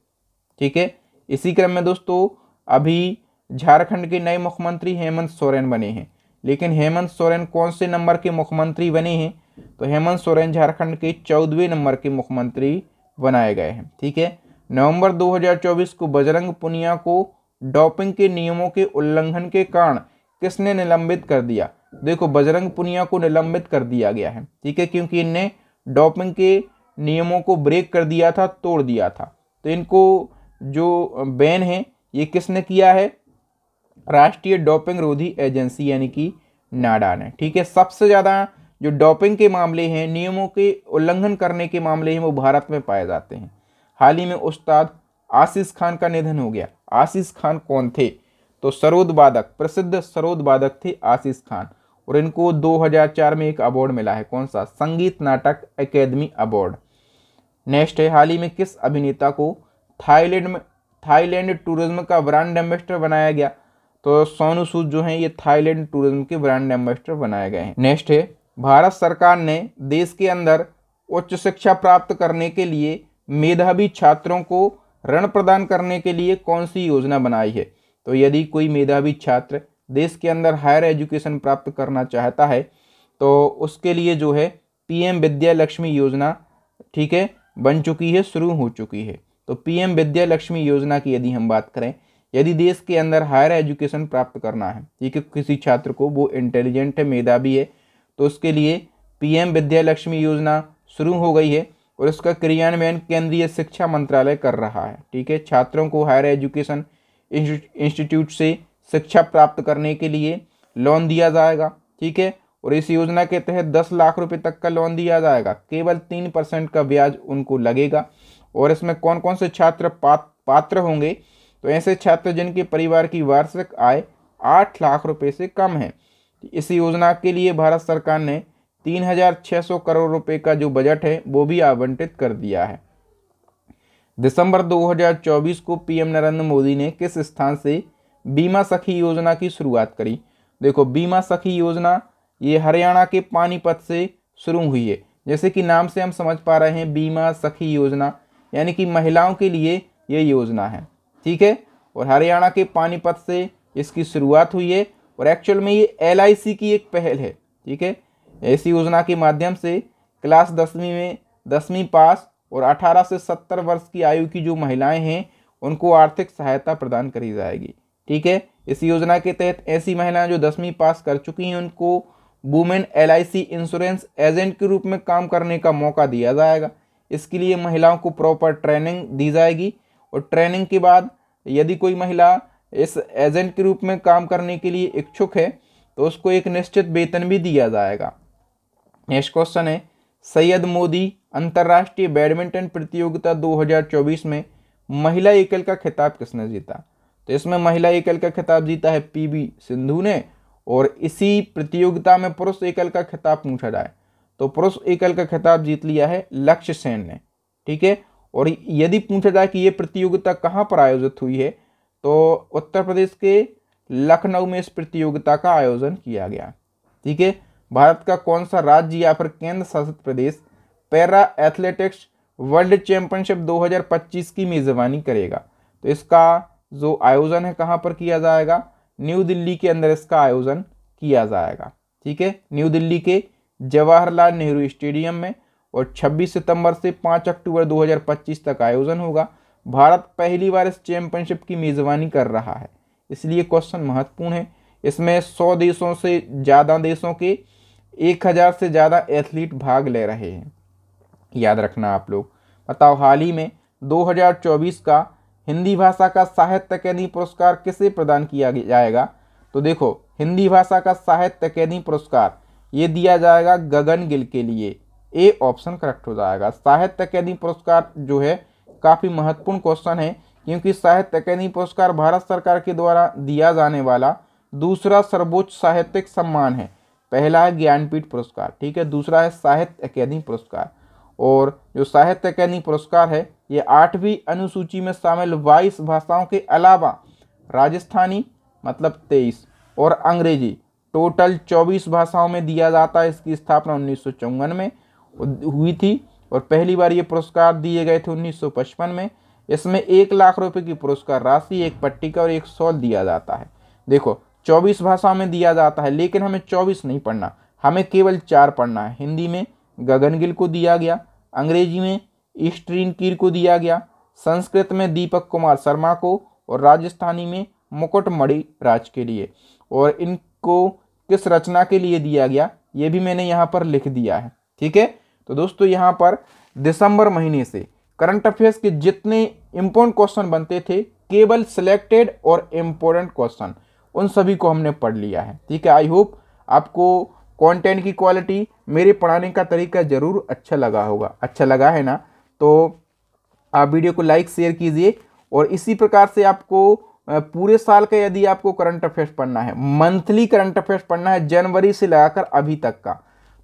ठीक है। इसी क्रम में दोस्तों अभी झारखंड के नए मुख्यमंत्री हेमंत सोरेन बने हैं। लेकिन हेमंत सोरेन कौन से नंबर के मुख्यमंत्री बने हैं? तो हेमंत सोरेन झारखंड के 14वें नंबर के मुख्यमंत्री बनाए गए हैं, ठीक है। नवंबर 2024 को बजरंग पुनिया को डोपिंग के नियमों के उल्लंघन के कारण किसने निलंबित कर दिया? देखो बजरंग पुनिया को निलंबित कर दिया गया है, ठीक है, क्योंकि इनने डोपिंग के नियमों को ब्रेक कर दिया था, तोड़ दिया था। तो इनको जो बैन है ये किसने किया है? राष्ट्रीय डोपिंग रोधी एजेंसी यानी कि नाडा ने, ठीक है। सबसे ज़्यादा जो डोपिंग के मामले हैं, नियमों के उल्लंघन करने के मामले हैं, वो भारत में पाए जाते हैं। हाल ही में उस्ताद आशीष खान का निधन हो गया। आशीष खान कौन थे? तो सरोद वादक, प्रसिद्ध सरोद वादक थे आशीष खान। और इनको 2004 में एक अवार्ड मिला है, कौन सा? संगीत नाटक अकेदमी अवार्ड। नेक्स्ट है, हाल ही में किस अभिनेता को थाईलैंड टूरिज्म का ब्रांड एम्बेसडर बनाया गया? तो सोनू सूद जो हैं ये थाईलैंड टूरिज्म के ब्रांड एम्बेसडर बनाए गए हैं। नेक्स्ट है, भारत सरकार ने देश के अंदर उच्च शिक्षा प्राप्त करने के लिए मेधावी छात्रों को ऋण प्रदान करने के लिए कौन सी योजना बनाई है? तो यदि कोई मेधावी छात्र देश के अंदर हायर एजुकेशन प्राप्त करना चाहता है तो उसके लिए जो है PM विद्या लक्ष्मी योजना, ठीक है, बन चुकी है, शुरू हो चुकी है। तो PM विद्या लक्ष्मी योजना की यदि हम बात करें, यदि देश के अंदर हायर एजुकेशन प्राप्त करना है, ठीक है, किसी छात्र को, वो इंटेलिजेंट है, मेधावी है, तो उसके लिए PM विद्या लक्ष्मी योजना शुरू हो गई है और इसका क्रियान्वयन केंद्रीय शिक्षा मंत्रालय कर रहा है, ठीक है। छात्रों को हायर एजुकेशन इंस्टीट्यूट से शिक्षा प्राप्त करने के लिए लोन दिया जाएगा, ठीक है। और इस योजना के तहत 10 लाख रुपए तक का लोन दिया जाएगा। केवल 3% का ब्याज उनको लगेगा। और इसमें कौन कौन से छात्र पात्र होंगे? तो ऐसे छात्र जिनके परिवार की वार्षिक आय 8 लाख रुपए से कम है। इस योजना के लिए भारत सरकार ने 3,600 करोड़ रुपए का जो बजट है वो भी आवंटित कर दिया है। दिसंबर 2024 को पीएम नरेंद्र मोदी ने किस स्थान से बीमा सखी योजना की शुरुआत करी? देखो, बीमा सखी योजना ये हरियाणा के पानीपत से शुरू हुई है। जैसे कि नाम से हम समझ पा रहे हैं, बीमा सखी योजना यानी कि महिलाओं के लिए ये योजना है, ठीक है। और हरियाणा के पानीपत से इसकी शुरुआत हुई है और एक्चुअल में ये LIC की एक पहल है, ठीक है। इस योजना के माध्यम से क्लास 10वीं पास और 18 से 70 वर्ष की आयु की जो महिलाएं हैं उनको आर्थिक सहायता प्रदान करी जाएगी, ठीक है। इस योजना के तहत ऐसी महिलाएं जो 10वीं पास कर चुकी हैं उनको वुमेन LIC इंश्योरेंस एजेंट के रूप में काम करने का मौका दिया जाएगा। इसके लिए महिलाओं को प्रॉपर ट्रेनिंग दी जाएगी और ट्रेनिंग के बाद यदि कोई महिला इस एजेंट के रूप में काम करने के लिए इच्छुक है तो उसको एक निश्चित वेतन भी दिया जाएगा। नेक्स्ट क्वेश्चन है, सैयद मोदी अंतर्राष्ट्रीय बैडमिंटन प्रतियोगिता 2024 में महिला एकल का खिताब किसने जीता? तो इसमें महिला एकल का खिताब जीता है PV सिंधु ने। और इसी प्रतियोगिता में पुरुष एकल का खिताब पूछा जाए तो पुरुष एकल का खिताब जीत लिया है लक्ष्य सेन ने, ठीक है। और यदि पूछा जाए कि ये प्रतियोगिता कहाँ पर आयोजित हुई है तो उत्तर प्रदेश के लखनऊ में इस प्रतियोगिता का आयोजन किया गया, ठीक है। भारत का कौन सा राज्य या फिर केंद्र शासित प्रदेश पैरा एथलेटिक्स वर्ल्ड चैंपियनशिप 2025 की मेजबानी करेगा? तो इसका जो आयोजन है कहाँ पर किया जाएगा? न्यू दिल्ली के अंदर इसका आयोजन किया जाएगा, ठीक है। न्यू दिल्ली के जवाहरलाल नेहरू स्टेडियम में और 26 सितंबर से 5 अक्टूबर 2025 तक आयोजन होगा। भारत पहली बार इस चैंपियनशिप की मेजबानी कर रहा है, इसलिए क्वेश्चन महत्वपूर्ण है। इसमें 100 देशों से ज़्यादा देशों के 1000 से ज़्यादा एथलीट भाग ले रहे हैं, याद रखना आप लोग। बताओ, हाल ही में 2024 का हिंदी भाषा का साहित्य अकादमी पुरस्कार किसे प्रदान किया जाएगा? तो देखो, हिंदी भाषा का साहित्य अकादमी पुरस्कार ये दिया जाएगा गगन गिल के लिए। ए ऑप्शन करेक्ट हो जाएगा। साहित्य अकादमी पुरस्कार जो है काफ़ी महत्वपूर्ण क्वेश्चन है, क्योंकि साहित्य अकादमी पुरस्कार भारत सरकार के द्वारा दिया जाने वाला दूसरा सर्वोच्च साहित्यिक सम्मान है। पहला है ज्ञानपीठ पुरस्कार, ठीक है, दूसरा है साहित्य अकादमी पुरस्कार। और जो साहित्य अकादमी पुरस्कार है ये 8वीं अनुसूची में शामिल 22 भाषाओं के अलावा राजस्थानी मतलब 23 और अंग्रेजी टोटल 24 भाषाओं में दिया जाता है। इसकी स्थापना 1954 में हुई थी और पहली बार ये पुरस्कार दिए गए थे 1955 में। इसमें 1 लाख रुपए की पुरस्कार राशि, एक पट्टिका और एक शॉल दिया जाता है। देखो, 24 भाषाओं में दिया जाता है, लेकिन हमें 24 नहीं पढ़ना, हमें केवल 4 पढ़ना है। हिंदी में गगन गिल को दिया गया, अंग्रेजी में ईस्ट्रीन कीर को दिया गया, संस्कृत में दीपक कुमार शर्मा को और राजस्थानी में मुकुटमणि राज के लिए। और इनको किस रचना के लिए दिया गया ये भी मैंने यहाँ पर लिख दिया है, ठीक है। तो दोस्तों, यहाँ पर दिसंबर महीने से करंट अफेयर्स के जितने इम्पोर्टेंट क्वेश्चन बनते थे, केवल सिलेक्टेड और इम्पोर्टेंट क्वेश्चन, उन सभी को हमने पढ़ लिया है, ठीक है। आई होप आपको कंटेंट की क्वालिटी, मेरे पढ़ाने का तरीका ज़रूर अच्छा लगा होगा। अच्छा लगा है ना, तो आप वीडियो को लाइक शेयर कीजिए। और इसी प्रकार से आपको पूरे साल का यदि आपको करंट अफेयर्स पढ़ना है, मंथली करंट अफेयर्स पढ़ना है जनवरी से लगाकर अभी तक का,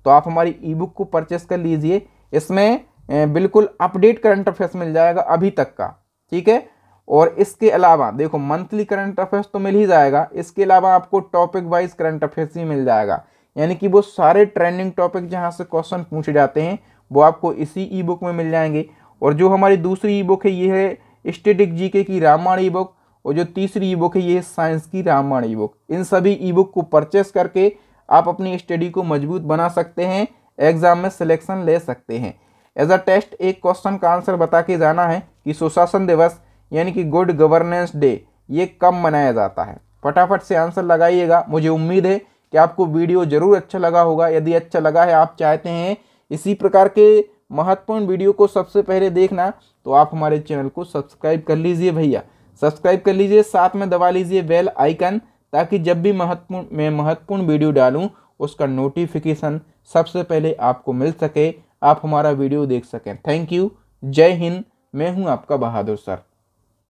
तो आप हमारी ई बुक को परचेस कर लीजिए। इसमें बिल्कुल अपडेट करंट अफेयर्स मिल जाएगा अभी तक का, ठीक है। और इसके अलावा देखो, मंथली करंट अफेयर्स तो मिल ही जाएगा, इसके अलावा आपको टॉपिक वाइज करंट अफेयर्स भी मिल जाएगा, यानी कि वो सारे ट्रेंडिंग टॉपिक जहाँ से क्वेश्चन पूछे जाते हैं वो आपको इसी ई बुक में मिल जाएंगे। और जो हमारी दूसरी ई बुक है ये है स्टैटिक जीके की रामायण ई बुक, और जो तीसरी ई बुक है ये है साइंस की रामायण ई बुक। इन सभी ई बुक को परचेस करके आप अपनी स्टडी को मजबूत बना सकते हैं, एग्जाम में सिलेक्शन ले सकते हैं। एज अ टेस्ट एक क्वेश्चन का आंसर बता के जाना है कि सुशासन दिवस यानी कि गुड गवर्नेंस डे ये कब मनाया जाता है। फटाफट से आंसर लगाइएगा। मुझे उम्मीद है कि आपको वीडियो जरूर अच्छा लगा होगा। यदि अच्छा लगा है, आप चाहते हैं इसी प्रकार के महत्वपूर्ण वीडियो को सबसे पहले देखना, तो आप हमारे चैनल को सब्सक्राइब कर लीजिए भैया, सब्सक्राइब कर लीजिए, साथ में दबा लीजिए बेल आइकन, ताकि जब भी महत्वपूर्ण वीडियो डालूं उसका नोटिफिकेशन सबसे पहले आपको मिल सके, आप हमारा वीडियो देख सकें। थैंक यू, जय हिंद, मैं हूं आपका बहादुर सर।